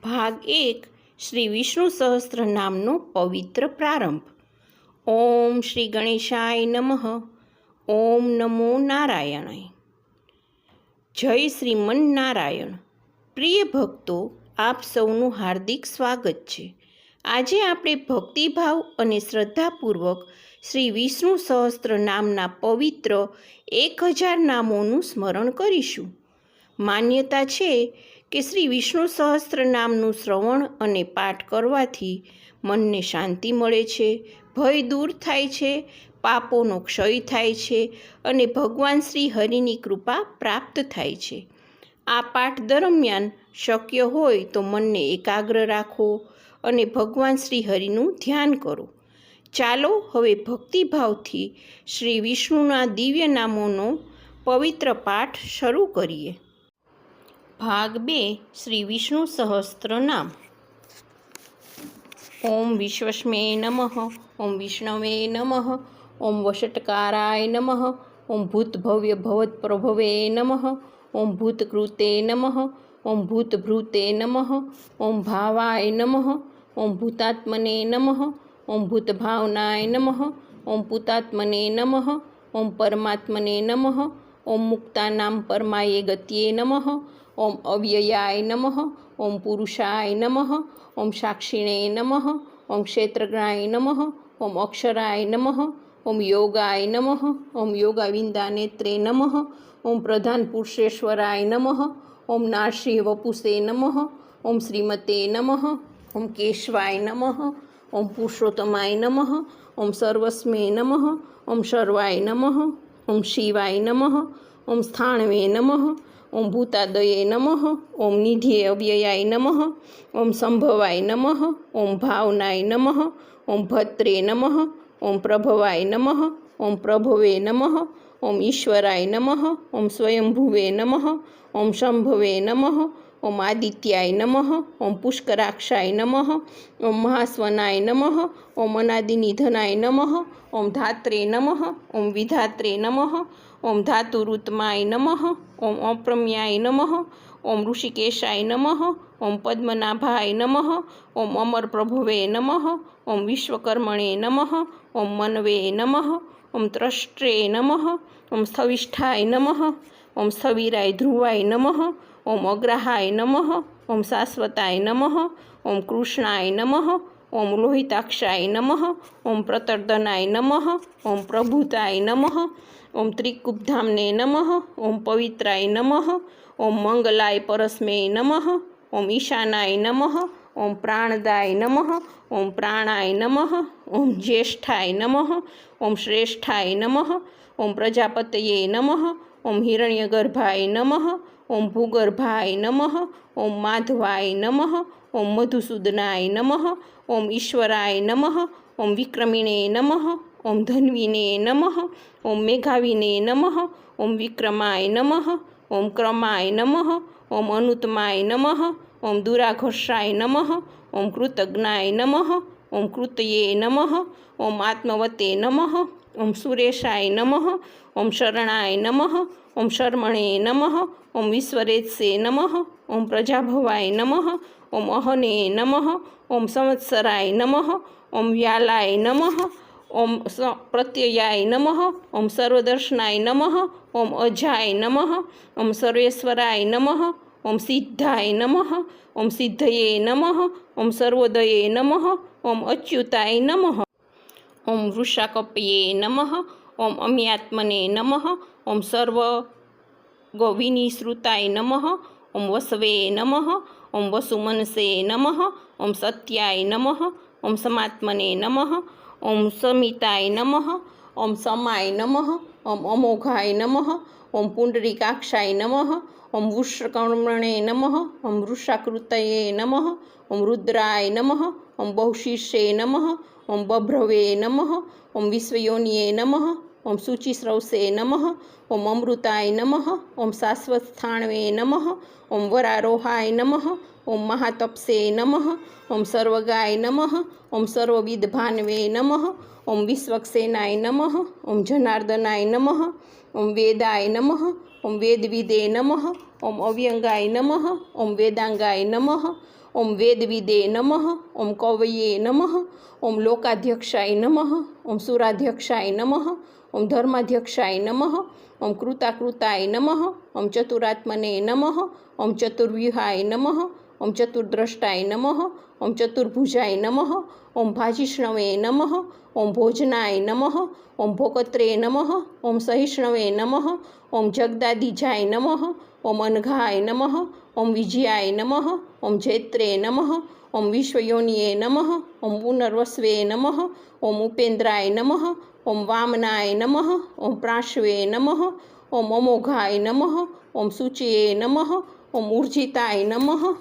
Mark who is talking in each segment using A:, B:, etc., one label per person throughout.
A: ભાગ 1 શ્રી વિષ્ણુ સહસ્ત્ર નામનો પવિત્ર પ્રારંભ. ઓમ શ્રી ગણેશાય નમઃ. ઓમ નમો નારાયણાય. જય શ્રીમન્નારાયણ. પ્રિય ભક્તો, આપ સૌનું હાર્દિક સ્વાગત છે. આજે આપણે ભક્તિભાવ અને શ્રદ્ધાપૂર્વક શ્રી વિષ્ણુ સહસ્ત્ર નામના પવિત્ર 1000 નામોનું સ્મરણ કરીશું. માન્યતા છે કે શ્રી વિષ્ણુ સહસ્ત્ર નામનું શ્રવણ અને પાઠ કરવાથી મનને શાંતિ મળે છે, ભય દૂર થાય છે, પાપોનો ક્ષય થાય છે અને ભગવાન શ્રી હરિની કૃપા પ્રાપ્ત થાય છે. આ પાઠ દરમિયાન શક્ય હોય તો મનને એકાગ્ર રાખો અને ભગવાન શ્રી હરિનું ધ્યાન કરો. ચાલો હવે ભક્તિભાવથી શ્રી વિષ્ણુના દિવ્ય નામોનો પવિત્ર પાઠ શરૂ કરીએ. ભાગ 2 શ્રી વિષ્ણુ સહસ્ત્ર નામ. ઓમ વિશ્વસ્મે નમઃ. ઓમ વિષ્ણવે નમઃ. ઓમ વષટકારાય નમઃ. ઓમ ભૂતભવ્ય ભવત્પ્રભવે નમઃ. ઓમ ભૂતકૃતે નમઃ. ઓમ ભૂતભૃતે નમઃ. ઓમ ભાવાય નમઃ. ઓમ ભૂતાત્મને નમઃ. ઓમ ભૂતભાવનાય નમઃ. ઓમ પૂતાત્મને નમઃ. ઓમ પરમાત્મને નમઃ. ઓમ મુક્તાનામ પરમાય ગત્યે નમઃ. ઓમ અવ્યયાય નમઃ. ઓમ પુરુષાય નમઃ. ઓમ સાક્ષિણે નમઃ. ઓમ ક્ષેત્રજ્ઞાય નમઃ. ઓમ અક્ષરાય નમઃ. ઓમ યોગાય નમઃ. ઓમ યોગાવિંદાનેત્રે નમઃ. ઓમ પ્રધાન પુરુષેશ્વરાય નમઃ. ઓમ નારસિંહ વપુષે નમઃ. ઓમ શ્રીમતે નમઃ. ઓમ કેશવાય નમઃ. ઓમ પુરુષોત્તમાય નમઃ. ઓમ સર્વસ્મે નમઃ. ઓમ સર્વાય નમઃ. ઓમ શિવાય નમઃ. ઓમ સ્થાણવે નમઃ. ઓમ ભૂતાદયે નમઃ. ઓમ નિધિએ અવ્યયાય નમઃ. ઓમ સંભવાય નમઃ. ઓમ ભાવનાય નમઃ. ઓમ ભત્રે નમઃ. ઓમ પ્રભવાય નમઃ. ઓમ પ્રભવે નમઃ. ઓમ ઈશ્વરાય નમઃ. ઓમ સ્વયંભુવે નમઃ. ઓમ શંભવે નમઃ. ઓમ આદિત્યાય નમઃ. ઓમ પુષ્કરાક્ષાય નમઃ. ઓમ મહાસ્વનાય નમઃ. ઓમ અનાદિનિધનાય નમઃ. ઓમ ધાત્રે નમઃ. ઓમ વિધાત્રે નમઃ. ઓમ ધાતુરુત્માય નમઃ. ઓમ અપ્રમ્યાય નમઃ. ઓમ ઋષિકેશાય નમઃ. ઓમ પદ્મનાભાય નમઃ. ઓમ અમરપ્રભવે નમઃ. ઓમ વિશ્વકર્મણે નમઃ. ઓમ મનવે નમઃ. ઓમ ત્રષ્ટ્રે નમઃ. ઓમ સ્થવિષ્ઠાય નમઃ. ઓમ સ્થવિરાય ધ્રુવાય નમઃ. ઓમ અગ્રહાય નમઃ. ઓમ શાશ્વતાય નમઃ. ઓમ કૃષ્ણાય નમઃ. ઓમ લોહિતાક્ષાય નમઃ. ઓમ પ્રતર્દનાય નમઃ. ઓમ પ્રભુતાય નમઃ. ઓમ ત્રિકુબ્ધામને નમઃ. ઓમ પવિત્રાય નમઃ. ઓમ મંગલાય પરસ્મે નમઃ. ઓમ ઈશાનાય નમઃ. ઓમ પ્રાણદાય નમઃ. ઓમ પ્રાણાય નમઃ. ઓમ જ્યેષ્ઠાય નમઃ. ઓમ શ્રેષ્ઠાય નમઃ. ઓમ પ્રજાપતયે નમઃ. ઓમ હિરણ્યગર્ભાય નમઃ. ઓમ ભૂગર્ભાય નમઃ. ઓમ માધવાય નમઃ. ઓમ મધુસૂદનાય નમઃ. ઓમ ઈશ્વરાય નમઃ. ઓમ વિક્રમિણે નમઃ. ઓમ ધન્વીને નમઃ. ઓમ મેઘાવિને નમઃ. ઓમ વિક્રમાય નમઃ. ઓમ ક્રમાય નમઃ. ઓમ અનુત્માય નમઃ. ઓમ દુરાઘર્ષાય નમઃ. ઓમ કૃતજ્ઞાય નમઃ. ઓમ કૃતયે નમઃ. ઓમ આત્મવતે નમઃ. ઓમ સુરેશાય નમઃ. ઓમ શરણાય નમઃ. ઓમ શર્મણે નમઃ. ઓમ વિશ્વરેત્સે નમઃ. ઓમ પ્રજાભવાય નમઃ. ઓમ અહને નમઃ. ઓમ સંવત્સરાય નમઃ. ઓમ વ્યાલાય નમઃ. ઓમ પ્રત્યયાય નમઃ. ઓમ સર્વદર્શનાય નમઃ. ઓમ અજાય નમઃ. ઓમ સર્વેશ્વરાય નમઃ. ઓમ સિદ્ધાય નમઃ. ઓમ સિદ્ધયે નમઃ. ઓમ સર્વોદયે નમઃ. ઓમ અચ્યુતાય નમઃ. ઓમ વૃષાકપ્યે નમઃ. ઓમ અમ્યાત્મને નમઃ. ઓમ સર્વગવિનિશ્રુતાય નમઃ. ઓમ વસવે નમઃ. ઓમ વસુમનસે નમઃ. ઓમ સત્યાય નમઃ. ઓમ સમાત્મને નમઃ. ઓમ સમિતાય નમઃ. ઓમ સમાય નમઃ. ઓમ અમોઘાય નમઃ. ઓમ પુંડરીકાક્ષાય નમઃ. ઓમ વૃષકર્મણે નમઃ. ઓમ વૃષાકૃતયે નમઃ. ઓમ રુદ્રાય નમઃ. ઓમ બહુશીર્ષે નમઃ. ઓમ બભ્રવે નમઃ. ઓમ વિશ્વયોનિએ નમઃ. ઓમ શુચિસ્રવસે નમઃ. ઓમ અમૃતાય નમઃ. ઓમ શાશ્વતસ્થાણવે નમઃ. ઓમ વરારોહાય નમઃ. ઓમ મહાતપસે નમઃ. ઓમ સર્વગાય નમઃ. ઓમ સર્વવિદભાનવે નમઃ. ઓમ વિશ્વક્સેનાય નમઃ. ઓમ જનાર્દનાય નમઃ. ઓમ વેદાય નમઃ. ઓમ વેદવિદે નમઃ. ઓમ અવ્યંગાય નમઃ. ઓમ વેદાંગાય નમઃ. ઓમ વેદવિદે નમઃ. ઓમ કવયે નમઃ. ઓમ લોકાધ્યક્ષાય નમઃ. ઓમ સુરાધ્યક્ષાય નમઃ. ઓમ ધર્માધ્યક્ષાય નમઃ. ઓમ કૃતાકૃતાય નમઃ. ઓમ ચતુરાત્મને નમઃ. ઓમ ચતુર્વ્યુહાય નમઃ. ઓમ ચતુર્દ્રષ્ટાય નમઃ. ઓમ ચતુર્ભુજાય નમઃ. ઓમ ભાજિષ્ણવે નમઃ. ઓમ ભોજનાય નમઃ. ઓમ ભોકત્રે નમઃ. ઓમ સહિષ્ણવે નમઃ. ઓમ જગદાદિજાય નમઃ. ઓમ અનઘાય નમઃ. ઓમ વિજયાય નમઃ. ઓમ જૈત્રે નમઃ. ઓમ વિશ્વયોનિએ નમઃ. ઓમ પુનર્વસવે નમઃ. ઓમ ઉપેન્દ્રાય નમઃ. ઓમ વામનાય નમઃ. ઓમ પ્રાશ્વે નમઃ. ઓમ અમોઘાય નમઃ. ઓમ શુચિએ નમઃ. ઓમ ઉર્જિતાય નમઃ.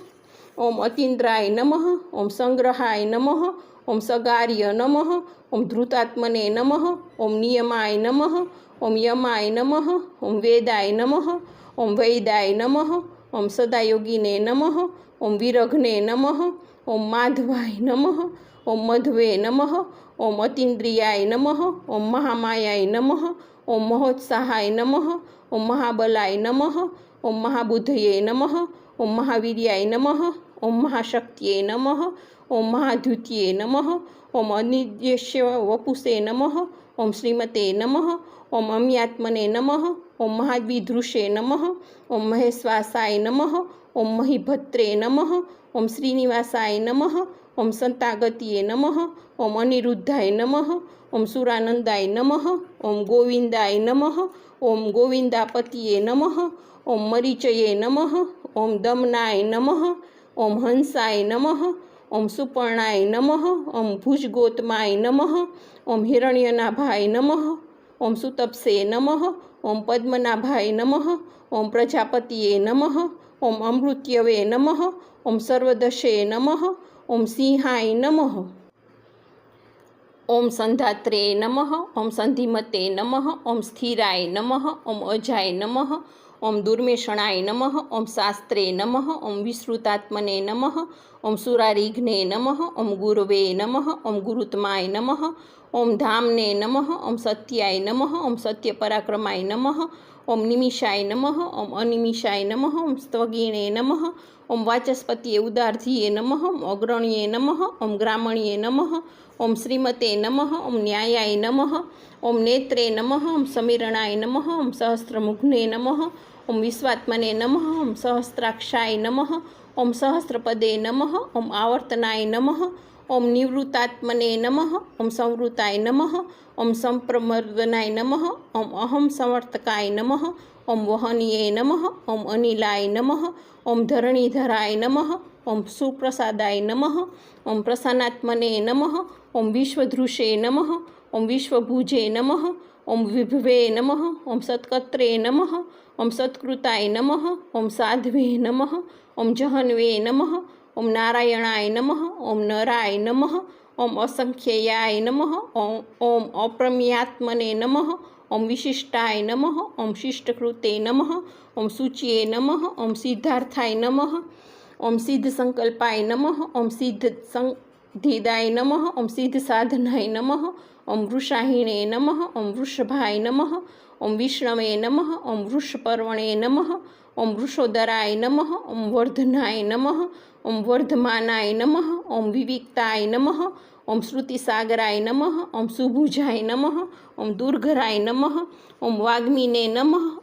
A: ઓમ અતીન્દ્રાય નમઃ. ઓમ સંગ્રહાય નમઃ. ઓમ સગાર્ય નમઃ. ઓમ ધૃતાત્મને નમઃ. ઓમ નિયમાય નમઃ. ઓમ યમાય નમઃ. ઓમ વેદાય નમઃ. ઓમ વૈદાય નમઃ. ઓમ સદાયોગીને નમઃ. ઓમ વિરઘ્ને નમઃ. ઓમ માધવાય નમઃ. ઓમ મધવે નમઃ. ઓમ અતીન્દ્રિયાય નમઃ. ઓમ મહામાયાય નમઃ. ઓમ મહોત્સાહાય નમઃ. ઓમ મહાબલાય નમઃ. ઓમ મહાબુદ્ધયે નમઃ. ઓમ મહાવીર્યાય નમઃ. ઓમ મહાશક્તિએ નમઃ. ઓમ મહાદ્યુત્યે નમઃ. ઓમ અનિદ્યસ્ય વપુષે નમઃ. ઓમ શ્રીમતે નમઃ. ઓમ અમ્યાત્મને નમઃ. ઓમ મહાદ્વિધૃષે નમઃ. ઓમ મહેશ્વાસાય નમઃ. ઓમ મહિભદ્રે નમઃ. ઓમ શ્રીનિવાસાય નમઃ. ઓમ સંતાગત્યે નમઃ. ઓમ અનિરુદ્ધાય નમઃ. ઓમ સુરાનંદાય નમઃ. ઓમ ગોવિંદાય નમઃ. ઓમ ગોવિંદાપતિએ નમઃ. ઓમ મરીચયે નમઃ. ઓમ દમનાય નમઃ. ઓમ હંસાય નમઃ. ઓમ સુપર્ણાય નમઃ. ઓમ ભુજગોતમાય નમઃ. ઓમ હિરણ્યનાભાય નમઃ. ઓમ સુતપ્સે નમઃ. ઓમ પદ્મનાભાય નમઃ. ઓમ પ્રજાપતિએ નમઃ. ઓમ અમૃત્યવે નમઃ. ઓમ સર્વદશે નમઃ. ઓમ સિંહાય નમઃ. ઓમ સંધાત્રે નમઃ. ઓમ સંધિમતે નમઃ. ઓમ સ્થિરાય નમઃ. ઓમ અજાય નમઃ. ઓમ દુર્મેષણાય નમઃ. ઓમ શાસ્ત્રે નમઃ. ઓમ વિશ્રુતાત્મને નમઃ. ઓમ સુરારીઘ્ને નમઃ. ઓમ ગુરવે નમઃ. ઓમ ગુરુત્માય નમઃ. ઓમ ધામને નમઃ. ઓમ સત્યાય નમઃ. ઓમ સત્યપરાક્રમાય નમઃ. ઓમ નિમિષાય નમઃ. ઓમ અનિમિષાય નમઃ. ઓમ સ્ત્વગીણે નમઃ. ઓમ વાચસ્પતિએ ઉદાર્ધિએ નમઃ. ઓમ અગ્રણ્યે નમઃ. ઓમ ગ્રામણ્યે નમઃ. ઓમ શ્રીમતે નમઃ. ઓમ ન્યાયાય નમઃ. ઓમ નેત્રે નમઃ. ઓમ સમીરણાય નમઃ. ઓમ સહસ્ત્રમુઘ્ને નમઃ. ઓમ વિશ્વાત્મને નમઃ. ઓમ સહસ્ત્રાક્ષાય નમઃ. ઓમ સહસ્રપદે નમઃ. ઓમ આવર્તનાય નમઃ. ઓમ નિવૃત્તાત્મને નમઃ. ઓમ સંવૃતાય નમઃ. ઓમ સંપ્રમર્દનાય નમઃ. ઓમ અહમ સંવર્તકાય નમઃ. ઓમ વહનીય નમઃ. ઓમ અનિલાય નમઃ. ઓમ ધરણીધરાય નમઃ. ઓમ સુપ્રસાદાય નમઃ. ઓમ પ્રસન્નાત્મને નમઃ. ઓમ વિશ્વધૃષે નમઃ. ઓમ વિશ્વભુજે નમઃ. ઓમ વિભવે નમઃ. ઓમ સત્કત્રે નમઃ. ઓમ સત્કૃતાય નમઃ. ઓમ સાધ્વે નમઃ. ઓમ જહન્વે નમઃ. ઓમ નારાયણાય નમઃ. ઓમ નરાય નમઃ. ઓમ અસંખ્યયાય નમઃ. ઓમ અપ્રમ્યાત્મને નમઃ. ઓમ વિશિષ્ટાય નમઃ. ઓમ શિષ્ટકૃતે નમઃ. ઓમ શુચિએ નમઃ. ઓમ સિદ્ધાર્થાય નમઃ. ઓમ સિદ્ધ સંકલ્પાય નમઃ. ઓમ સિદ્ધ સંધિદાય નમઃ. ઓમ સિદ્ધ સાધનાય નમઃ. ઓમ વૃષાહિણે નમઃ. ઓમ વૃષભાય નમઃ. ઓમ વિષ્ણવે નમઃ. ઓમ વૃષપર્વણે નમઃ. ઓમ વૃષોદરાય નમઃ. ઓમ વર્ધનાય નમઃ. ઓમ વર્ધમાનાય નમઃ. ઓમ વિવિક્તાય નમઃ. ઓમ શ્રુતિસાગરાય નમઃ. ઓમ સુભુજાય નમઃ. ઓમ દુર્ઘરાય નમઃ. ઓમ વાગ્મીને નમઃ.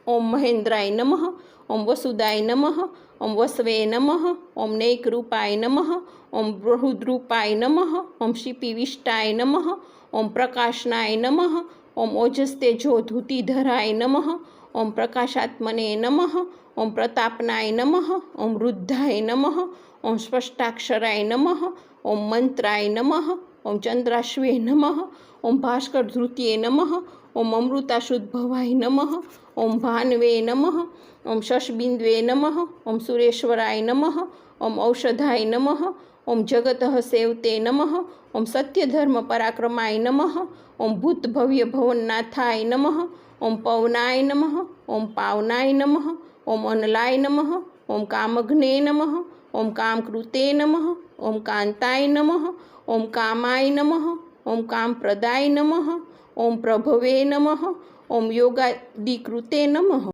A: ઓમ મહેન્દ્રાય નમઃ. ઓમ વસુદાય નમઃ. ઓમ વસવે નમઃ. ઓમ નૈકરૂપાય નમઃ. ઓમ બૃહદ્રૂપાય નમઃ. ઓમ શિપિવિષ્ટાય નમઃ. ઓમ પ્રકાશનાય નમઃ. ઓમ ઓજસ્તેજો ધૂતિધરાય નમઃ. ઓમ પ્રકાશાત્મને નમઃ. ઓમ પ્રતાપનાય નમઃ. ઓમ વૃદ્ધાય નમઃ. ઓમ સ્પષ્ટાક્ષરાય નમઃ. ઓમ મંત્રાય નમઃ. ઓમ ચંદ્રાશ્વે નમઃ. ઓમ ભાસ્કર ધૃત્યે નમઃ. ઓમ અમૃતાશુદ્ભવાય નમઃ. ઓમ ભાન્વે નમઃ. ઓમ શશબિન્દ્વે નમઃ. ઓમ સુરેશ્વરાય નમઃ. ઓમ ઔષધાય નમઃ. ઓમ જગતઃ સેવતે નમઃ. ઓમ સત્યધર્મ પરાક્રમાય નમઃ. ઓમ ભૂતભવ્ય ભવન્નાથાય નમઃ. ઓમ પવનાય નમઃ. ઓમ પાવનાય નમઃ. ઓમ અનલાય નમઃ. ઓમ કામઘ્ને નમઃ. ઓમ કામકૃતે નમઃ. ઓમ કાંતાય નમઃ. ઓમ કામાય નમઃ. ઓમ કામપ્રદાય નમઃ. ઓમ પ્રભવે નમઃ. ઓમ યોગાદિકૃતે નમઃ.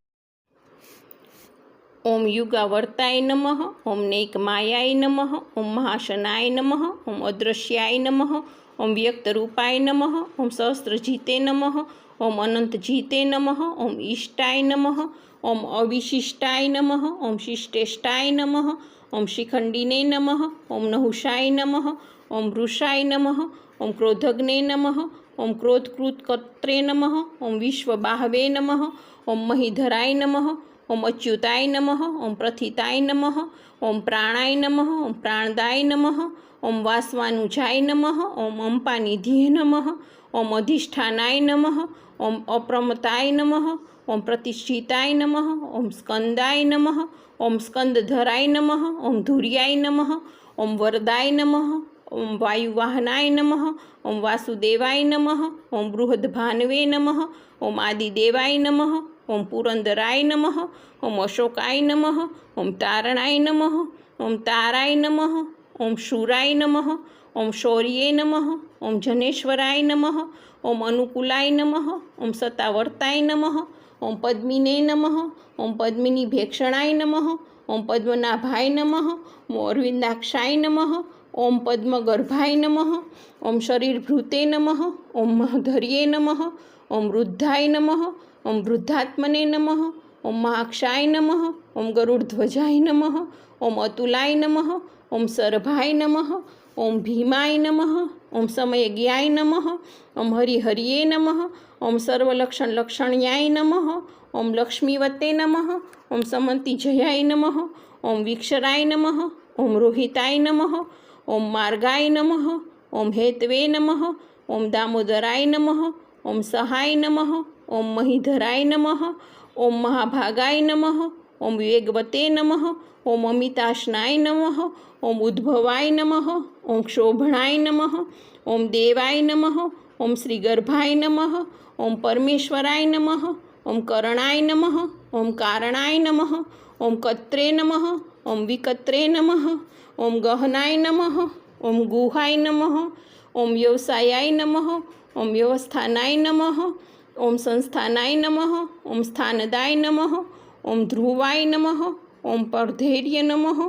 A: ઓમ યુગાવર્તાય નમઃ. ઓમ નૈકમાયાય નમઃ. ઓમ મહાશનાય નમઃ. ઓમ અદૃશ્યાય નમઃ. ઓમ વ્યક્તરૂપાય નમઃ. ઓમ સહસ્રજીતે નમઃ. ઓમ અનંતજીતે નમઃ. ઓમ ઈષ્ટાય નમઃ. ઓમ અવિશિષ્ટાય નમઃ. ઓમ શિષ્ટેષ્ટાય નમઃ. ઓમ શિખંડિને નમઃ. ઓમ નહુષાય નમઃ. ઓમ વૃષાય નમઃ. ઓમ ક્રોધગ્ને નમઃ. ઓમ ક્રોધકૃત્કત્રે નમઃ. ઓમ વિશ્વબાહવે નમઃ. ઓમ મહીધરાય નમઃ. ઓમ અચ્યુતાય નમઃ. ઓમ પ્રથિતાય નમઃ. ઓમ પ્રાણાય નમઃ. ઓમ પ્રાણદાય નમઃ. ઓમ વાસવાનુજાય નમઃ. ઓમ અંપાનિધિએ નમઃ. ઓમ અધિષ્ઠાનાય નમઃ. ઓમ અપ્રમતાય નમઃ. ઓમ પ્રતિષ્ઠિતાય નમઃ. ઓમ સ્કંદાય નમઃ. ઓમ સ્કંદધરાય નમઃ. ઓમ ધુર્યાય નમઃ. ઓમ વરદાય નમઃ. ઓમ વાયુવાહનાય નમઃ. ઓમ વાસુદેવાય નમઃ. ઓમ બૃહદ્ભાનવે નમઃ. ઓમ આદિદેવાય નમઃ. ઓમ પુરંદરાય નમઃ. ઓમ અશોકાય નમઃ. ઓમ તારણાય નમઃ. ઓમ તારાય નમઃ. ઓમ શૂરાય નમઃ. ઓમ શૌર્યે નમઃ. ઓમ જનેશ્વરાય નમઃ. ઓમ અનુકૂલાય નમઃ. ઓમ સતાવર્તાય નમઃ. ઓમ પદ્મિને નમઃ. ઓમ પદ્મિની ભેક્ષણાય નમઃ. ઓમ પદ્મનાભાય નમઃ. ઓમ અરવિંદાક્ષાય નમઃ. ઓમ પદ્મગર્ભાય નમઃ. ઓમ શરીરભૃતે નમઃ. ઓમ મહધર્યે નમઃ. ઓમ વૃદ્ધાય નમઃ. ઓમ વૃદ્ધાત્મને નમઃ. ઓમ મહાક્ષાય નમઃ. ઓમ ગરુડધ્વજાય નમઃ. ઓમ અતુલાય નમઃ. ઓમ સરભાય નમઃ. ઓમ ભીમાય નમઃ. ઓમ સમયજ્ઞાય નમઃ. ઓમ હરિહર્યે નમઃ. ઓમ સર્વલક્ષણલક્ષણ્યાય નમઃ. ઓમ લક્ષ્મીવતે નમઃ. ઓમ સમંતિજયાય નમઃ. ઓમ વિક્ષરાય નમઃ. ઓમ રોહિતાય નમઃ. ઓમ માર્ગાય નમઃ. ઓમ હેતવે નમઃ. ઓમ દામોદરાય નમઃ. ઓમ સહાય નમઃ. ઓમ મહીધરાય નમઃ. ઓમ મહાભાગાય નમઃ. ઓમ વેગવતે નમઃ. ઓમ અમિતાશનાય નમઃ. ઓમ ઉદ્ભવાય નમઃ. ઓમ ક્ષોભણાય નમઃ. ઓમ દેવાય નમઃ. ઓમ શ્રીગર્ભાય નમઃ. ઓમ પરમેશ્વરાય નમઃ. ઓમ કરણાય નમઃ. ઓમ કારણાય નમઃ. ઓમ કત્રે નમઃ. ઓમ વિકત્રે નમઃ. ઓમ ગહનાય નમઃ. ઓમ ગુહાય નમઃ. ઓમ વ્યવસાયાય નમઃ. ઓમ વ્યવસ્થાનાય નમઃ. ઓમ સંસ્થાનાય નમઃ. ઓમ સ્થાનદાય નમઃ. ઓમ ધ્રુવાય નમઃ. ઓમ પરધૈર્ય નમઃ.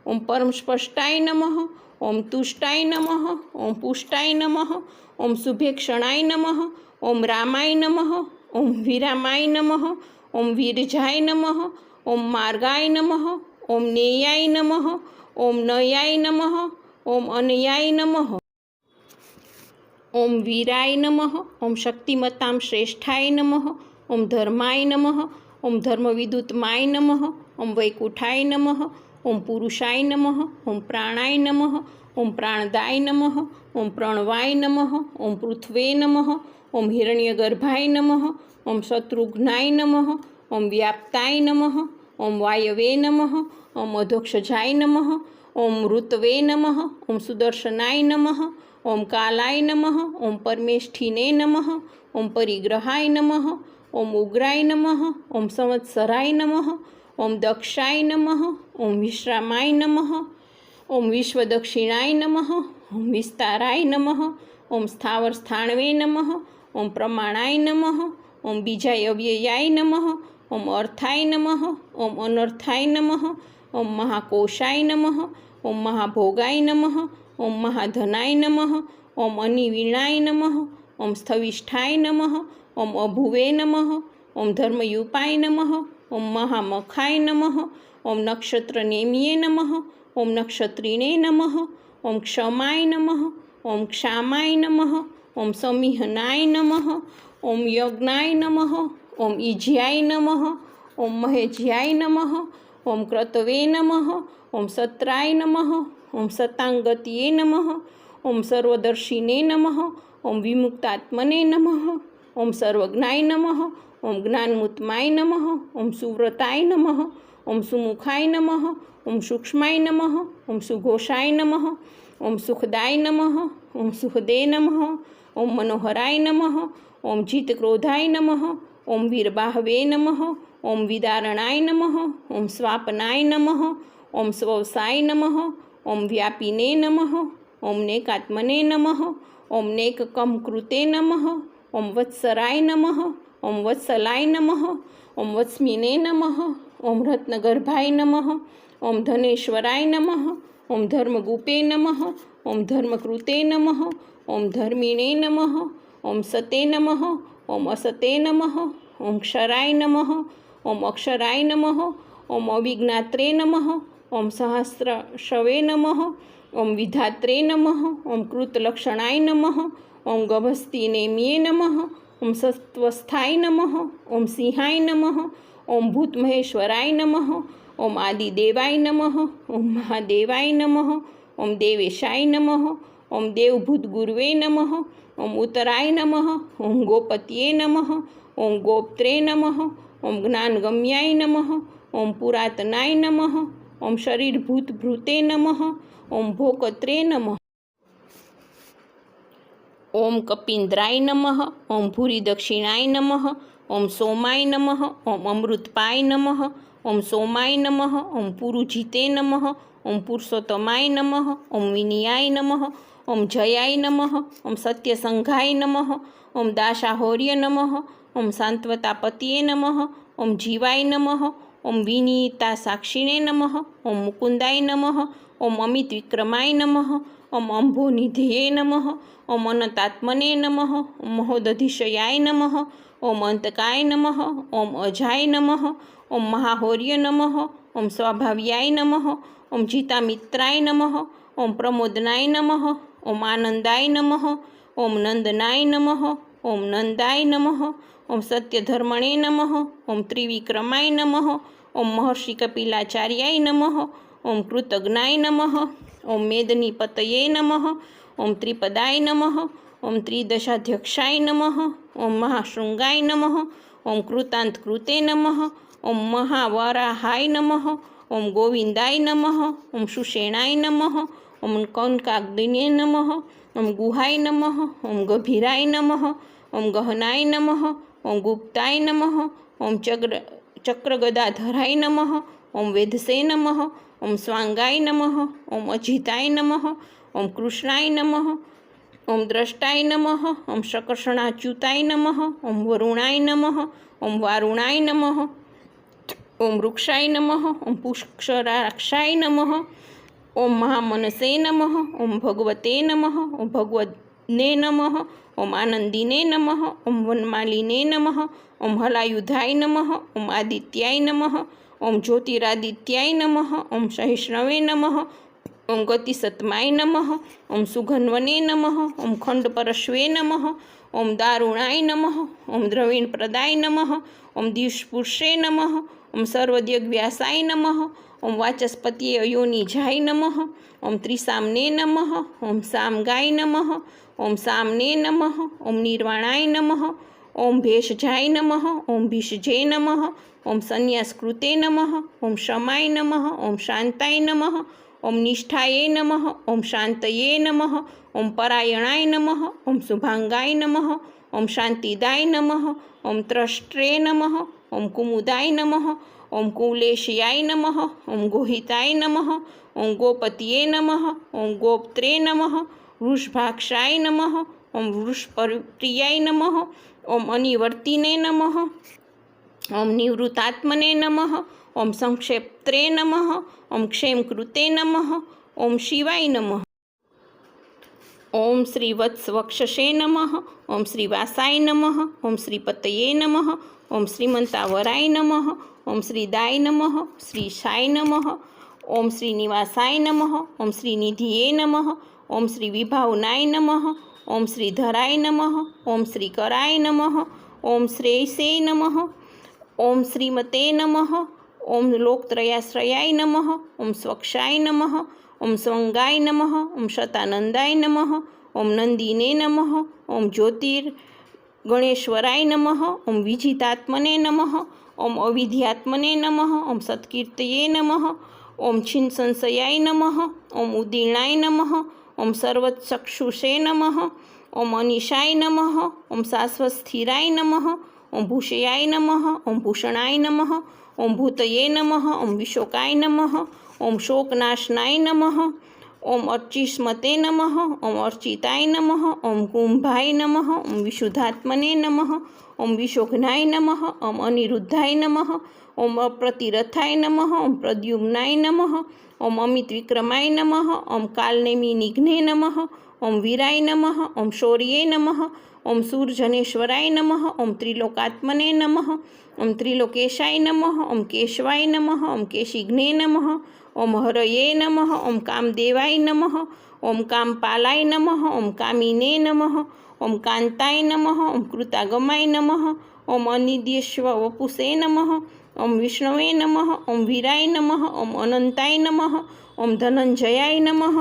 A: ઓમ પરમસ્પષ્ટાય નમઃ. ઓમ તુષ્ટાય નમઃ. ઓમ પુષ્ટાય નમઃ. ઓમ શુભેક્ષણાય નમઃ. ઓમ રામાય નમઃ. ઓમ વિરામાય નમઃ. ઓમ વીરજાય નમઃ. ઓમ માર્ગાય નમઃ. ઓમ નેયાય નમઃ. ઓમ નયાય નમઃ. ઓમ અનયાય નમઃ. ઓમ વીરાય નમઃ. ઓમ શક્તિમતાં શ્રેષ્ઠાય નમઃ. ઓમ ધર્માય નમઃ. ઓમ ધર્મવિદુત્માય નમઃ. ઓમ વૈકુંઠાય નમઃ. ઓમ પુરુષાય નમઃ. ઓમ પ્રાણાય નમઃ. ઓમ પ્રાણદાય નમઃ. ઓમ પ્રણવાય નમઃ. ઓમ પૃથ્વે નમઃ. ઓમ હિરણ્યગર્ભાય નમઃ. ઓમ શત્રુઘ્નાય નમઃ. ઓમ વ્યાપ્તાય નમઃ. ઓમ વાયવે નમઃ. ઓમ અધોક્ષજાય નમઃ. ઓમ ઋતવે નમઃ. ઓમ સુદર્શનાય નમઃ. ઓમ કાલાય નમઃ. ઓમ પરમેષ્ઠિને નમઃ. ઓમ પરિગ્રહાય નમઃ. ઓમ ઉગ્રાય નમઃ. ઓમ સંવત્સરાય નમઃ. ઓમ દક્ષાય નમઃ. ઓમ વિશ્રામાય નમઃ. ઓમ વિશ્વદક્ષિણાય નમઃ. ઓમ વિસ્તારાય નમઃ. ઓમ સ્થાવર સ્થાણવે નમઃ. ઓમ પ્રમાણાય નમઃ. ઓમ બીજાય અવ્યયાય નમઃ. ઓમ અર્થાય નમઃ. ઓમ અનર્થાય નમઃ. ઓમ મહાકોશાય નમઃ. ઓમ મહાભોગાય નમઃ. ઓમ મહાધનાય નમઃ. ઓમ અનિવીણાય નમઃ. ઓમ સ્થવિષ્ઠાય નમઃ. ઓમ અભુવે નમઃ. ઓમ ધર્મયુપાય નમઃ. ઓમ મહામખાય નમઃ. ઓમ નક્ષત્રનેમ્યે નમઃ. ઓમ નક્ષત્રિણે નમઃ. ઓમ ક્ષમાય નમઃ. ઓમ ક્ષામાય નમઃ. ઓમ સમિહનાય નમઃ. ઓમ યજ્ઞાય નમઃ. ઓમ ઈજ્યાય નમઃ. ઓમ મહેજ્યાય નમઃ. ઓમ ક્રતવે નમઃ. ઓમ સત્રાય નમઃ. ઓમ સતાંગત્યે નમઃ. ઓમ સર્વદર્શિને નમઃ. ઓમ વિમુક્તાત્મને નમઃ. ઓમ સર્વજ્ઞાય નમઃ. ઓમ જ્ઞાનમુત્માય નમઃ. ઓમ સુવ્રતાય નમઃ. ઓમ સુમુખાય નમઃ. ઓમ સૂક્ષ્માય નમઃ. ઓમ સુઘોષાય નમઃ. ઓમ સુખદાય નમઃ. ઓમ સુહદે નમઃ. ઓમ મનોહરાય નમઃ. ઓમ જીતક્રોધાય નમઃ. ઓમ વીરબાહવે નમઃ. ઓમ વિદારણાય નમઃ. ઓમ સ્વાપનાય નમઃ. ઓમ સ્વવસાય નમઃ. ઓમ વ્યાપિને નમઃ. ઓમ નેકાત્મને નમઃ. ઓમ નેકકમ કૃતે નમઃ. ઓમ વત્સરાય નમઃ. ઓમ વત્સલાય નમઃ. ઓમ વત્સ્મિને નમઃ. ઓમ રત્નગર્ભાય નમઃ, ઓમ ધનેશ્વરાય નમઃ, ઓમ ધર્મગુપે નમઃ, ઓમ ધર્મકૃતે નમઃ, ઓમ ધર્મિણે નમઃ, ઓમ સતે નમઃ, ઓમ અસતે નમઃ, ઓમ ક્ષરાય નમઃ, ઓમ અક્ષરાય નમઃ, ઓમ અવિજ્ઞાત્રે નમઃ, ઓમ સહસ્રશવે નમઃ, ઓમ વિધાત્રે નમઃ, ઓમ કૃતલક્ષણાય નમઃ, ઓમ ગભસ્તિનેમ્યે નમઃ, ઓમ સત્વસ્થાય નમઃ, ઓમ સિંહાય નમઃ, ઓમ ભૂતમહેશ્વરાય નમઃ, ઓમ આદિદેવાય નમઃ, ઓમ મહાદેવાય નમઃ, ઓમ દેવેશાય નમઃ, ઓમ દેવભૂતગુરવે નમઃ, ઓમ ઉત્તરાય નમઃ, ઓમ ગોપત્યે નમઃ, ઓમ ગોપ્ત્રે નમઃ, ઓમ જ્ઞાનગમ્યાય નમઃ, ઓમ પુરાતનાય નમઃ, ઓમ શરીરભૂતભૃતે નમઃ, ઓમ ભોકત્રે નમઃ, ઓમ કપિન્દ્રાય નમઃ, ઓમ ભૂરિદક્ષિણાય નમઃ, ઓમ સોમાય નમઃ, ઓમ અમૃતપાય નમઃ, ઓમ સોમાય નમઃ, ઓમ પુરુજીતે નમઃ, ઓમ પુરુષોત્તમાય નમઃ, ઓમ વિનયાય નમઃ, ઓમ જયાય નમઃ, ઓમ સત્યસંઘાય નમઃ, ઓમ દાશાહોર્ય નમઃ, ઓમ સાંત્વતાપતિએ નમઃ, ઓમ જીવાય નમઃ, ઓમ વિનીતા સાક્ષિણે નમઃ, ઓમ મુકુંદાય નમઃ, ઓમ અમિત વિક્રમાય નમઃ, ઓમ અંભોનિધિએ નમઃ, ઓમ અનંતાત્મને નમઃ, ઓમ મહોદધિશયાય નમઃ, ઓમ અંતકાય નમઃ, ઓમ અજાય નમઃ, ઓમ મહાહોર્ય નમઃ, ઓમ સ્વભાવ્યાય નમઃ, ઓમ જીતામિત્રાય નમઃ, ઓમ પ્રમોદનાય નમઃ, ઓમ આનંદાય નમઃ, ઓમ નંદનાય નમઃ, ઓમ નંદાય નમઃ, ઓમ સત્યધર્મણે નમઃ, ઓમ ત્રિવિક્રમાય નમઃ, ઓમ મહર્ષિ કપિલાચાર્યાય નમઃ, ઓમ કૃતજ્ઞાય નમઃ, ઓમ મેદનીપતયે નમઃ, ઓમ ત્રિપદાય નમઃ, ઓમ ત્રિદશાધ્યક્ષાય નમઃ, ઓમ મહાશૃંગાય નમઃ, ઓમ કૃતાંતકૃતે નમઃ, ઓમ મહાવરાહાય નમઃ, ઓમ ગોવિંદાય નમઃ, ઓમ સુષેણાય નમઃ, ઓમ કૌનકાગ્નિને નમઃ, ઓમ ગુહાય નમઃ, ઓમ ગભીરાય નમઃ, ઓમ ગહનાય નમઃ, ઓમ ગુપ્તાય નમઃ, ઓમ ચક્રગદાધરાય નમઃ, ઓમ વેધસે નમઃ, ઓમ સ્વાંગાય નમઃ, ઓમ અજિતાય નમઃ, ઓમ કૃષ્ણાય નમઃ, ઓમ દ્રષ્ટાય નમઃ, ઓમ શકર્ષણાચ્યુતાય નમઃ, ઓમ વરુણાય નમઃ, ઓમ વારુણાય નમઃ, ઓમ વૃક્ષાય નમઃ, ઓમ પુષ્કરાક્ષાય નમઃ, ઓમ મહામનસે નમઃ, ઓમ ભગવતે નમઃ, ઓમ ભગવદ્ને નમઃ, ઓમ આનંદિને નમઃ, ઓમ વનમાલિને નમઃ, ઓમ હલાયુધાય નમઃ, ઓમ આદિત્યાય નમઃ, ઓમ જ્યોતિરાદિત્યાય નમઃ, ઓમ સહિષ્ણવે નમઃ, ઓમ ગતિસત્માય નમઃ, ઓમ સુગન્વને નમઃ, ઓમ ખંડપરશ્વે નમઃ, ઓમ દારુણાય નમઃ, ઓમ દ્રવિણપ્રદાય નમઃ, ઓમ દિવસપુરુષે નમઃ, ઓમ સર્વદ્યવ્યાસાય નમઃ, ઓમ વાચસ્પતિએ અયોનિજાય નમઃ, ઓમ ત્રિસામને નમઃ, ઓમ સામગાય નમઃ, ઓમ સામને નમઃ, ઓમ નિર્વાણાય નમઃ, ઓમ ભેષજાય નમઃ, ઓમ ભીષજે નમઃ, ઓમ સંન્યાસકૃતે નમઃ, ઓમ શમાય નમઃ, ઓમ શાંતાય નમઃ, ઓમ નિષ્ઠાયે નમઃ, ઓમ શાંતયે નમઃ, ઓમ પરાયણાય નમઃ, ઓમ શુભાંગાય નમઃ, ઓમ શાંતિદાય નમઃ, ઓમ ત્રષ્ટ્રે નમઃ, ઓમ કુમુદાય નમઃ, ઓમ કુલેશયાય નમઃ, ઓમ ગોહિતાય નમઃ, ઓમ ગોપતિએ નમઃ, ઓમ ગોપ્ત્રે નમઃ, વૃષભાક્ષાય નમઃ, ઓમ વૃષપરિપ્રિયાય નમઃ, ઓમ અનિવર્તિને નમઃ, ઓમ નિવૃત્તાત્મને નમઃ, ઓમ સંક્ષેપ્ત્રે નમઃ, ઓમ ક્ષેમકૃતે નમઃ, ઓમ શિવાય નમઃ, ઓમ શ્રીવત્સવક્ષસે નમઃ, ઓમ શ્રીવાસાય નમઃ, ઓમ શ્રીપતયે નમઃ, ઓમ શ્રીમંતાવરાય નમઃ, ઓમ શ્રીદાય નમઃ, શ્રીશાય નમઃ, ઓમ શ્રીનિવાસાય નમઃ, ઓમ શ્રીનિધિયે નમઃ, ઓમ શ્રીવિભાવનાય નમઃ, ઓમ શ્રીધરાય નમઃ, ઓમ શ્રીકરાય નમઃ, ઓમ શ્રેયસે નમઃ, ઓમ શ્રીમતે નમઃ, ઓમ લોકત્રયાશ્રયાય નમઃ, ઓમ સ્વક્ષાય નમઃ, ઓમ સ્વંગાય નમઃ, ઓમ શતાનંદાય નમઃ, ઓમ નંદિને નમઃ, ઓમ જ્યોતિર્ગણેશ્વરાય નમઃ, ઓમ વિજિતાત્મને નમઃ, ઓમ અવિધ્યાત્મને નમઃ, ઓમ સત્કીર્તયે નમઃ, ઓમ છિન્સંશયાય નમઃ, ઓમ ઉદીર્ણાય નમઃ, ઓમ સર્વચક્ષુષે નમઃ, ઓમ અનિશાય નમઃ, ઓમ શાશ્વતસ્થિરાય નમઃ, ઓમ ભૂષયાય નમઃ, ઓમ ભૂષણાય નમઃ, ઓમ ભૂતયે નમઃ, ઓમ વિશોકાય નમઃ, ઓમ શોકનાશનાય નમઃ, ઓમ અર્ચિષ્મતે નમઃ, ઓમ અર્ચિતાય નમઃ, ઓમ કુંભાય નમઃ, ઓમ વિશુદ્ધાત્મને નમઃ, ઓમ વિશોઘનાય નમઃ ઓમ અનિરુદ્ધાય નમઃ ઓમ અપ્રતિરથાય નમઃ ઓમ પ્રદ્યુમ્નાય નમઃ ઓમ અમિત વિક્રમાય નમઃ ઓમ કાલનેમી નિઘ્ને નમઃ ઓમ વીરાય નમઃ ઓમ શૌર્યે નમઃ ઓમ સૂર્જનેશ્વરાય નમઃ ઓમ ત્રિલોકાત્મને નમઃ ઓમ ત્રિલોકેશાય નમઃ ઓમ કેશવાય નમઃ ઓમ કેશિઘ્ને નમઃ ઓમ હરયે નમઃ ઓમ કામદેવાય નમઃ ઓમ કામપાલાય નમઃ ઓમ કામિને નમઃ ઓમ કાંતાય નમઃ ઓમ કૃતાગમાય નમઃ ઓમ અનિદ્યેશ્વ વપુષે નમઃ ઓમ વિષ્ણવે નમઃ ઓમ વીરાય નમઃ ઓમ અનંતાય નમઃ ઓમ ધનંજયાય નમઃ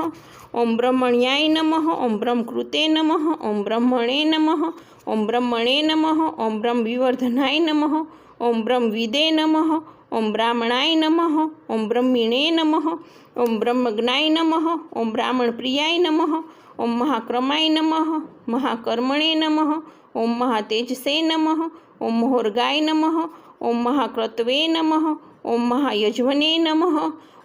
A: ઓમ બ્રહ્મણ્યાય નમઃ ઓમ બ્રહ્મકૃતે નમઃ ઓમ બ્રહ્મણે નમઃ ઓમ બ્રહ્મણે નમઃ ઓમ બ્રહ્મવિવર્ધનાય નમઃ ઓમ બ્રહ્મવિદે નમઃ ઓમ બ્રાહ્મણાય નમઃ ઓમ બ્રહ્મિણે નમઃ ઓમ બ્રહ્મજ્ઞાય નમઃ ઓમ બ્રાહ્મણપ્રિયાય નમઃ ઓમ મહાક્રમાય નમઃ મહાકર્મણે નમઃ ઓમ મહાતેજસે નમઃ ઓમ મહોર્ગાય નમઃ ઓમ મહાક્રતવે નમઃ ઓમ મહાયજ્વને નમઃ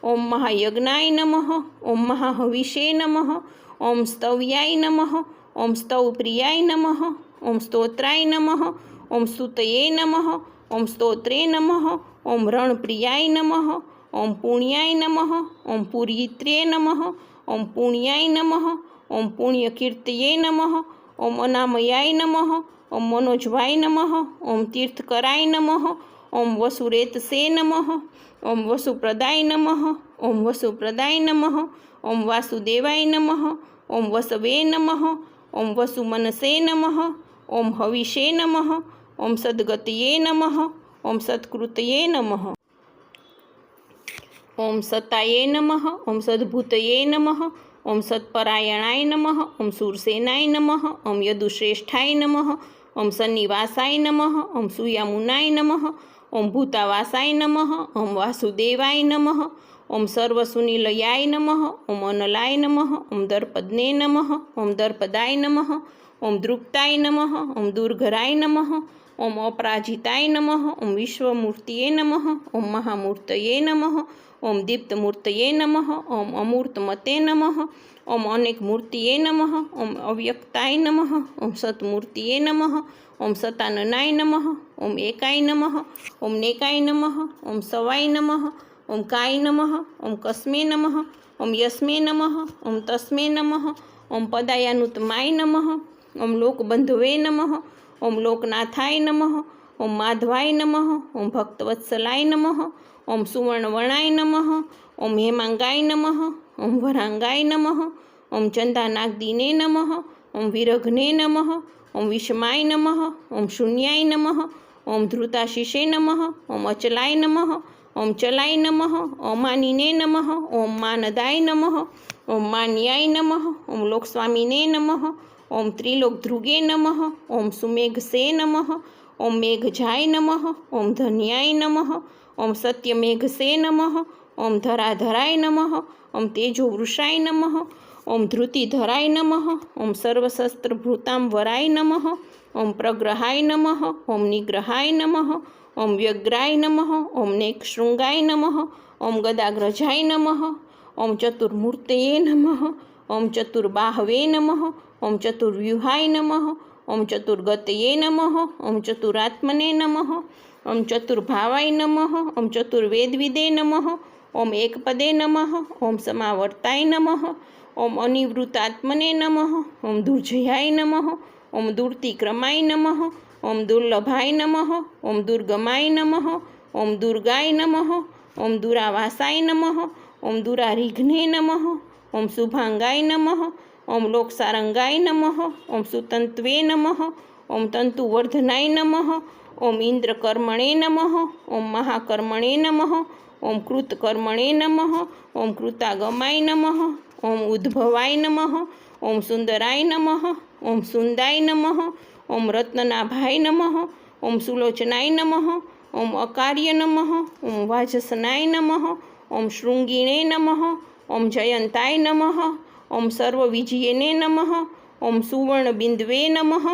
A: ઓમ મહાયજ્ઞાય નમઃ ઓમ મહાહવિષે નમઃ ઓમ સ્તવ્યાય નમઃ ઓમ સ્તવપ્રિયાય નમઃ ઓમ સ્તોત્રાય નમઃ ઓમ સ્તુતયે નમઃ ઓમ સ્તોત્રે નમઃ ઓમ રણપ્રિયાય નમઃ ઓમ પુણ્યાય નમઃ ઓમ પુરીત્રે નમઃ ઓમ પુણ્યાય નમઃ ઓમ પુણ્યકીર્તયે નમઃ ઓમ અનામયાય નમઃ ઓમ મનોજવાય નમઃ ઓમ તીર્થકરાય નમઃ ઓમ વસુરેતસે નમઃ ઓમ વસુપ્રદાય નમઃ ઓમ વસુપ્રદાય નમઃ ઓમ વાસુદેવાય નમઃ ઓમ વસવે નમઃ ઓમ વસુમનસે નમઃ ઓમ હવિષે નમઃ ઓમ સદ્ગતયે નમઃ ઓમ સત્કૃતયે નમઃ ઓમ સતાયે નમઃ ઓમ સદ્ભૂતયે નમઃ ઓમ સત્પરાયણાય નમઃ ઓમ શૂરસેનાય નમઃ ઓમ યદુશ્રેષ્ઠાય નમઃ ઓમ સન્નિવાસાય નમઃ ઓમ સુયામુનાય નમઃ ઓમ ભૂતાવાસાય નમઃ ઓમ વાસુદેવાય નમઃ ઓમ સર્વસુનિલયાય નમઃ ઓમ અનલાય નમઃ ઓમ દર્પદને નમઃ ઓમ દર્પદાય નમઃ ઓમ દ્રુપ્તાય નમઃ ઓમ દુર્ઘરાય નમઃ ઓમ અપરાજિતાય નમઃ ઓમ વિશ્વમૂર્તયે નમઃ ઓમ મહામૂર્તયે નમઃ ઓમ દીપ્તમૂર્તયે નમઃ ઓમ અમૂર્તમતે નમઃ ઓમ અનેકમૂર્તયે નમઃ ઓમ અવ્યક્તાય નમઃ ઓમ સત્મૂર્તયે નમઃ ઓમ સતાનનાય નમઃ ઓમ એકાય નમઃ ઓમ નેકાય નમઃ ઓમ સવાય નમઃ ઓમ કાય નમઃ ઓમ કસ્મે નમઃ ઓમ યસ્મે નમઃ ઓમ તસ્મે નમઃ ઓમ પદાયાનુતમાય નમઃ ઓમ લોકબંધવે નમઃ ઓમ લોકનાથાય નમઃ ઓમ માધવાય નમઃ ઓમ ભક્તવત્સલાય નમઃ ઓમ સુવર્ણવર્ણાય નમઃ ઓમ હેમાંગાય નમઃ ઓમ વરાંગાય નમઃ ઓમ ચંદાનાગદીને નમઃ ઓમ વિરઘ્ને નમઃ ઓમ વિષમાય નમઃ ઓમ શૂન્યાય નમઃ ઓમ ધૃતાશિષે નમઃ ઓમ અચલાય નમઃ ઓમ ચલાય નમઃ ઓમ માનિને નમઃ ઓમ માનદાય નમઃ ઓમ માન્યાય નમઃ ઓમ લોકસ્વામિને નમઃ ઓમ ત્રિલોકધ્રુગે નમઃ ઓમ સુમેઘસે નમઃ ઓમ મેઘજાય નમઃ ઓમ ધન્યાય નમઃ ઓમ સત્યમેઘસે નમઃ ઓમ ધરાધરાય નમઃ ઓમ તેજોવૃષાય નમઃ ઓમ ધૃતિધરાય નમઃ ઓમ સર્વશસ્ત્રભૃતાંબરાય નમઃ ઓમ પ્રગ્રહાય નમઃ ઓમ નિગ્રહાય નમઃ ઓમ વ્યગ્રાય નમઃ ઓમ નેકશૃંગાય નમઃ ઓમ ગદાગ્રજાય નમઃ ઓમ ચતુર્મૂર્તયે નમઃ ઓમ ચતુર્બાહવે નમઃ ઓમ ચતુર્વ્યુહાય નમઃ ઓમ ચતુર્ગતયે નમઃ ઓમ ચતુરાત્મને નમઃ ઓમ ચતુર્ભાવાય નમઃ ઓમ ચતુર્વેદવિદે નમઃ ઓમ એકપદે નમઃ ઓમ સમાવર્તાય નમઃ ઓમ અનિવૃતાત્મને નમઃ ઓમ દુર્જયાય નમઃ ઓમ દૂર્તિક્રમાય નમઃ ઓમ દુર્લભાય નમઃ ઓમ દુર્ગમાય નમઃ ઓમ દુર્ગાય નમઃ ઓમ દુરાવાસાય નમઃ ઓમ દુરારિઘ્ને નમઃ ઓમ શુભાંગાય નમઃ ઓમ લોકસારંગાય નમઃ ઓમ સુતંત્વે નમઃ ઓમ તંતુવર્ધનાય નમઃ ઓમ ઇન્દ્રકર્મણે નમઃ ઓમ મહાકર્મણે નમઃ ઓમ કૃતકર્મણે નમઃ ઓમ કૃતાગમાય નમઃ ઓમ ઉદ્ભવાય નમઃ ઓમ સુંદરાય નમઃ ઓમ સુંદાય નમઃ ઓમ રત્નનાભાય નમઃ ઓમ સુલોચનાય નમઃ ઓમ અકાર્ય નમઃ ઓમ વાજસનાય નમઃ ઓમ શૃંગીણે નમઃ ઓમ જયંતાય નમઃ ઓમ સર્વવિજયને નમઃ ઓમ સુવર્ણબિંદવે નમઃ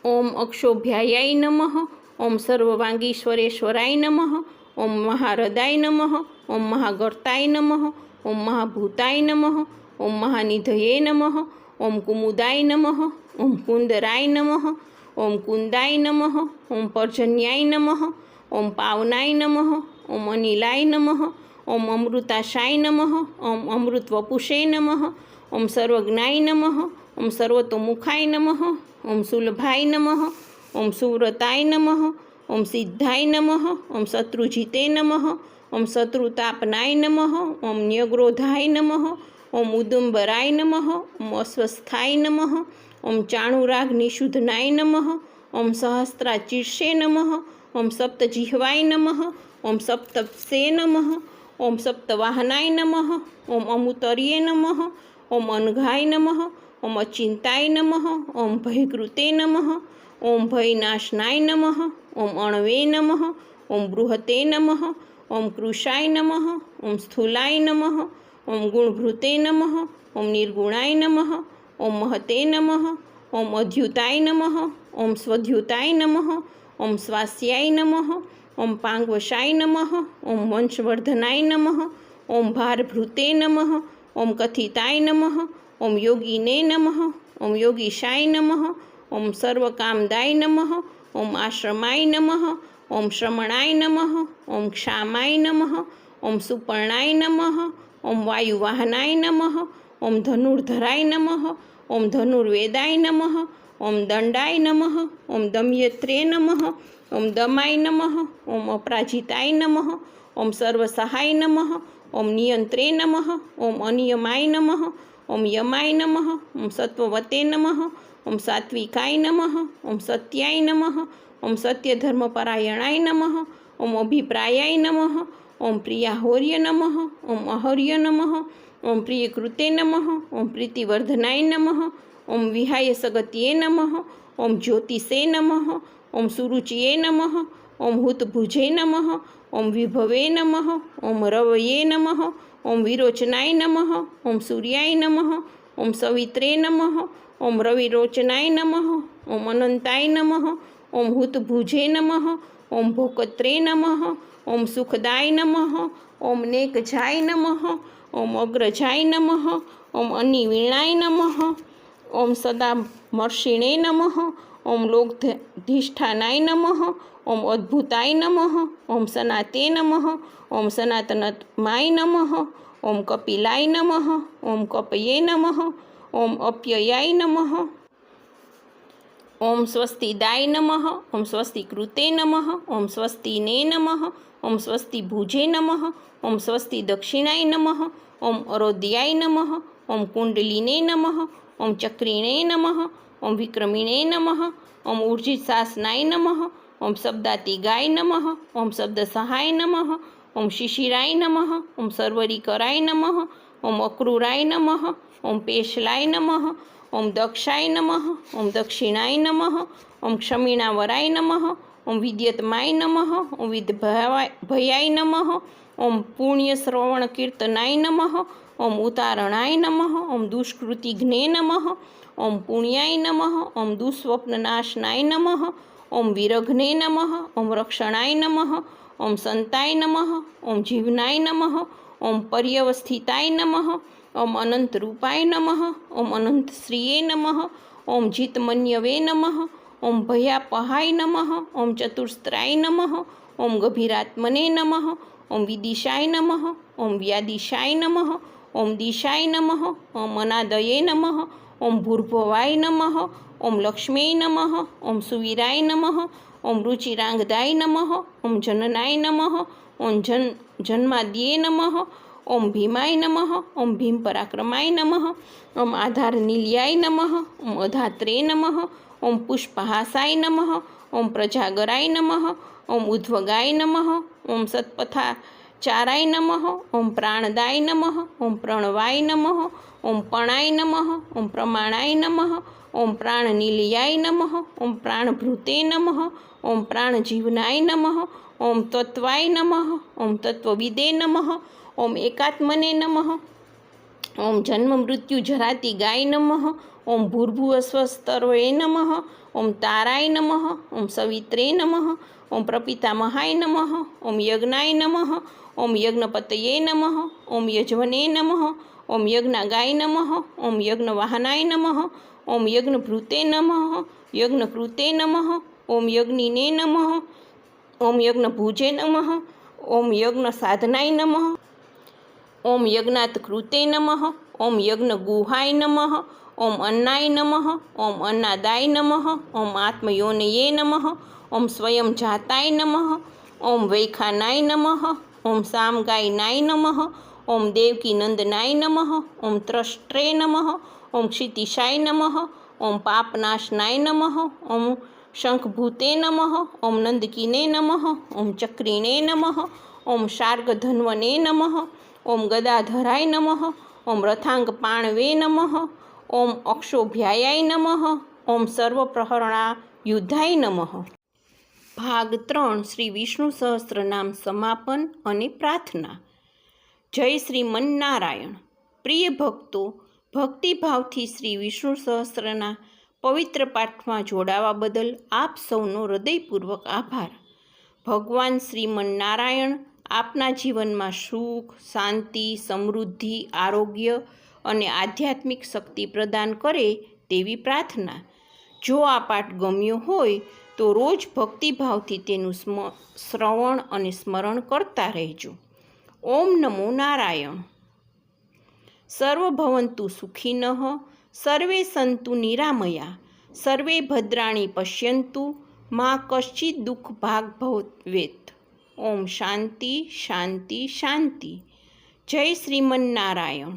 A: ઓમ અક્ષોભ્યાયાય નમઃ ઓમ સર્વવાંગીશ્વરેશ્વરાય નમઃ ઓમ મહાહૃદાય નમઃ ઓમ મહાગર્તાય નમઃ ઓમ મહાભૂતાય નમઃ ઓમ મહાનિધયે નમઃ ઓમ કુમુદાય નમઃ, ઓમ કુંદરાય નમઃ, ઓમ કુંદાય નમઃ, ઓમ પર્જન્યાય નમઃ, ઓમ પાવનાય નમઃ, ઓમ અનિલાય નમઃ, ઓમ અમૃતાશાય નમઃ, ઓમ અમૃતવપુષે નમઃ, ઓમ સર્વજ્ઞાય નમઃ, ઓમ સર્વતોમુખાય નમઃ, ઓમ સુલભાય નમઃ, ઓમ સુવ્રતાય નમઃ, ઓમ સિદ્ધાય નમઃ, ઓમ શત્રુજીતે નમઃ, ઓમ શત્રુતાપનાય નમઃ, ઓમ ન્યગ્રોધાય નમઃ, ઓમ ઉદુંબરાય નમઃ, ઓમ અસ્વસ્થાય નમઃ, ઓમ ચાણુરાગ્નિશુદ્ધનાય નમઃ, ઓમ સહસ્રાચીર્ષે નમઃ, ઓમ સપ્તજિહ્વાય નમઃ, ઓમ સપ્તપસે નમઃ, ઓમ સપ્તવાહનાય નમઃ, ઓમ અમુતર્યે નમઃ, ઓમ અનઘાય નમઃ, ઓમ અચિંતાય નમઃ, ઓમ ભયકૃતે નમઃ, ઓમ ભયનાશનાય નમઃ, ઓમ અણવે નમઃ, ઓમ બૃહતે નમઃ, ઓમ કૃશાય નમઃ, ઓમ સ્થૂલાય નમઃ, ઓમ ગુણભૃતે નમઃ, ઓમ નિર્ગુણાય નમઃ, ઓમ મહતે નમઃ, ઓમ અદ્યુતાય નમઃ, ઓમ સ્વદ્યુતાય નમઃ, ઓમ સ્વાસ્યાય નમઃ, ઓમ પાંગવશાય નમઃ, ઓમ વંશવર્ધનાય નમઃ, ઓમ ભારભૃતે નમઃ, ઓમ કથિતાય નમઃ, ઓમ યોગીને નમઃ, ઓમ યોગીશાય નમઃ, ઓમ સર્વકામદાય નમઃ, ઓમ આશ્રમાય નમઃ, ઓમ શ્રમણાય નમઃ, ઓમ ક્ષામાય નમઃ, ઓમ સુપર્ણાય નમઃ, ઓમ વાયુવાહનાય નમઃ, ઓમ ધનુર્ધરાય નમઃ, ઓમ ધનુર્વેદાય નમઃ, ઓમ દંડાય નમઃ, ઓમ દમયત્રે નમઃ, ઓમ દમાય નમઃ, ઓમ અપરાજિતાય નમઃ, ઓમ સર્વસહાય નમઃ, ઓમ નિયંત્રે નમઃ, ઓમ અનિયમાય નમઃ, ઓમ યમાય નમઃ, ઓમ સત્વવતે નમઃ, ઓમ સાત્વિકાય નમઃ, ઓમ સત્યાય નમઃ, ઓમ સત્યધર્મપરાયણાય નમઃ, ઓમ અભિપ્રાયાય નમઃ, ઓમ પ્રિયાહોર્ય નમઃ, ઓમ અહર્ય નમઃ, ઓમ પ્રિયકૃતે નમઃ, ઓમ પ્રીતિવર્ધનાય નમઃ, ઓમ વિહાય સગત્યે નમઃ, ઓમ જ્યોતિષે નમઃ, ઓમ સુરુચિએ નમઃ, ઓમ હુતભુજે નમઃ, ઓમ વિભવે નમઃ, ઓમ રવયે નમઃ, ઓમ વિરોચનાય નમઃ, ઓમ સૂર્યાય નમઃ, ઓમ સવિત્રે નમઃ, ઓમ રવિરોચનાય નમઃ, ઓમ અનંતાય નમઃ, ઓમ હુતભુજે નમઃ, ઓમ ભોકત્રે નમઃ, ઓમ સુખદાય નમઃ, ઓમ નેકજાય નમઃ, ઓમ અગ્રજાય નમઃ, ઓમ અનિવીણાય નમઃ, ઓમ સદામર્ષિણે નમઃ, ઓમ લોકધિષ્ઠાનાય નમઃ, ઓમ અદ્ભુતાય નમઃ, ઓમ સનાતે નમઃ, ઓમ સનાતનમાય નમઃ, ઓમ કપિલાય નમઃ, ઓમ કપયે નમઃ, ઓમ અપ્યયાય નમઃ, ઓમ સ્વસ્તિદાય નમઃ, ઓમ સ્વસ્તિકૃતે નમઃ, ઓમ સ્વસ્તિને નમઃ, ઓમ સ્વસ્તિભુજે નમઃ, ઓમ સ્વસ્તિ દક્ષિણાય નમઃ, ઓમ અરોધ્યાય નમઃ, ઓમ કુંડલિને નમઃ, ઓમ ચક્રિણે નમઃ, ઓમ વિક્રમિણે નમઃ, ઓમ ઊર્જિશાસનાય નમઃ, ઓમ શબ્દાતિગાય નમઃ, ઓમ શબ્દસહાય નમઃ, ઓમ શિશિરાય નમઃ, ઓમ સર્વરીકરાય નમઃ, ઓમ અક્રૂરાય નમઃ, ઓમ પેશલાય નમઃ, ઓમ દક્ષાય નમઃ, ઓમ દક્ષિણાય નમઃ, ઓમ ક્ષમિણાવરાય નમઃ, ઓમ વિદ્યતમાય નમઃ, ઓમ વિદ્ભયાય નમઃ, ઓમ પુણ્યશ્રવણકીર્તનાય નમઃ, ઓમ ઉતારણાય નમઃ, ઓમ દુષ્કૃતિઘ્ને નમઃ, ઓમ પુણ્યાય નમઃ, ઓમ દુઃસ્વપ્નનાશનાય નમઃ, ઓમ વિરઘ્ને નમઃ, ઓમ રક્ષણાય નમઃ, ઓમ સંતાય નમઃ, ઓમ જીવનાય નમઃ, ઓમ પર્યવસ્થિતાય નમઃ, ઓમ અનંતરૂપાય નમઃ, ઓમ અનંતશ્રીયે નમઃ, ઓમ જીતમન્યવે નમઃ, ઓમ ભયાપહાય નમઃ, ઓમ ચતુસ્ત્રાય નમઃ, ઓમ ગભીરાત્મને નમઃ, ઓમ વિદિશાય નમઃ, ઓમ વ્યાદિશાય નમઃ, ઓમ દિશાય નમઃ, ઓમ અનાદયે નમઃ, ઓમ ભૂર્ભવાય નમઃ, ઓમ લક્ષ્મ્यै નમઃ, ઓમ સુવીરાય નમઃ, ઓમ રુચિરાંગદાય નમઃ, ઓમ જનનાય નમઃ, ઓમ જન્માદ્યે નમઃ, ઓમ ભીમાય નમઃ, ઓમ ભીમ પરાક્રમાય નમઃ, ઓમ આધારનિલયાય નમઃ, ઓમ અધાત્રે નમઃ, ઓમ પુષ્પહાસાય નમઃ, ઓમ પ્રજાગરાય નમઃ, ઓમ ઉદ્વગાય નમઃ, ઓમ સત્પથાચારાય નમઃ, ઓમ પ્રાણદાય નમઃ, ઓમ પ્રણવાય નમઃ, ઓમ પણાય નમઃ, ઓમ પ્રમાણાય નમઃ, ઓમ પ્રાણનિલયાય નમઃ, ઓમ પ્રાણભૃતે નમઃ, ઓમ પ્રાણજીવનાય નમઃ, ઓમ તત્વાય નમઃ, ઓમ તત્વવિદે નમઃ, ઓમ એકાત્મને નમઃ, ઓમ જન્મ મૃત્યુ જરાતિ ગાય નમઃ, ઓમ ભૂર્ભુવસ્વસ્તર્વે નમઃ, ઓમ તારાય નમઃ, ઓમ સવિત્રે નમઃ, ઓમ પ્રપિતામહાય નમઃ, ઓમ યજ્ઞાય નમઃ, ઓમ યજ્ઞપતયે નમઃ. ઓમ યજ્વને નમઃ. ઓમ યજ્ઞાગાય નમઃ. ઓમ યજ્ઞવાહનાય નમઃ. ઓમ યજ્ઞભૃતે નમઃ. યજ્ઞકૃતે નમઃ. ઓમ યજ્ઞિને નમઃ. ઓમ યજ્ઞભુજે નમઃ. ઓમ યજ્ઞસાધનાય નમઃ. ઓમ યજ્ઞાત્કૃતે નમઃ. ઓમ યજ્ઞગુહાય નમઃ. ઓમ અન્નાય નમઃ. ઓમ અન્નાદાય નમઃ. ઓમ આત્મયોનયે નમઃ. ઓમ સ્વયં જાતાય નમઃ. ઓમ વૈખાનાય નમઃ. ઓમ સામગાયનાય નમઃ. ઓમ દેવકીનંદનાય નમઃ. ઓમ ત્રષ્ટ્રે નમઃ. ઓમ ક્ષિતિશાય નમઃ. ઓમ પાપનાશનાય નમઃ. ઓમ શંખભૂતે નમઃ. ઓમ નંદકીને નમઃ. ઓમ ચક્રીણે નમઃ. ઓમ શાર્ગધન્વને નમઃ. ઓમ ગદાધરાય નમઃ. ઓમ રથાંગપાણવે નમઃ. ઓમ અક્ષોભ્યાય નમઃ. ઓમ સર્વપ્રહરણાયુધાય નમઃ. ભાગ 3 શ્રી વિષ્ણુ સહસ્ત્રનામ સમાપન અને પ્રાર્થના. જય શ્રીમન્નારાયણ. પ્રિય ભક્તો, ભક્તિભાવથી શ્રી વિષ્ણુ સહસ્ત્રના પવિત્ર પાઠમાં જોડાવા બદલ આપ સૌનો હૃદયપૂર્વક આભાર. ભગવાન શ્રીમન્નારાયણ આપના જીવનમાં સુખ, શાંતિ, સમૃદ્ધિ, આરોગ્ય અને આધ્યાત્મિક શક્તિ પ્રદાન કરે તેવી પ્રાર્થના. જો આ પાઠ ગમ્યો હોય તો રોજ ભક્તિભાવથી તેનું શ્રવણ અને સ્મરણ કરતા રહેજો. ઓમ નમો નારાયણ. સર્વભવંતુ સુખિનઃ. સર્વે સંતુ નિરામયા. સર્વે ભદ્રાણી પશ્યંતુ. મા કશ્ચિદ દુઃખ ભાગ ભવેત. ઓમ શાંતિ શાંતિ શાંતિ. જય શ્રીમન્નારાયણ.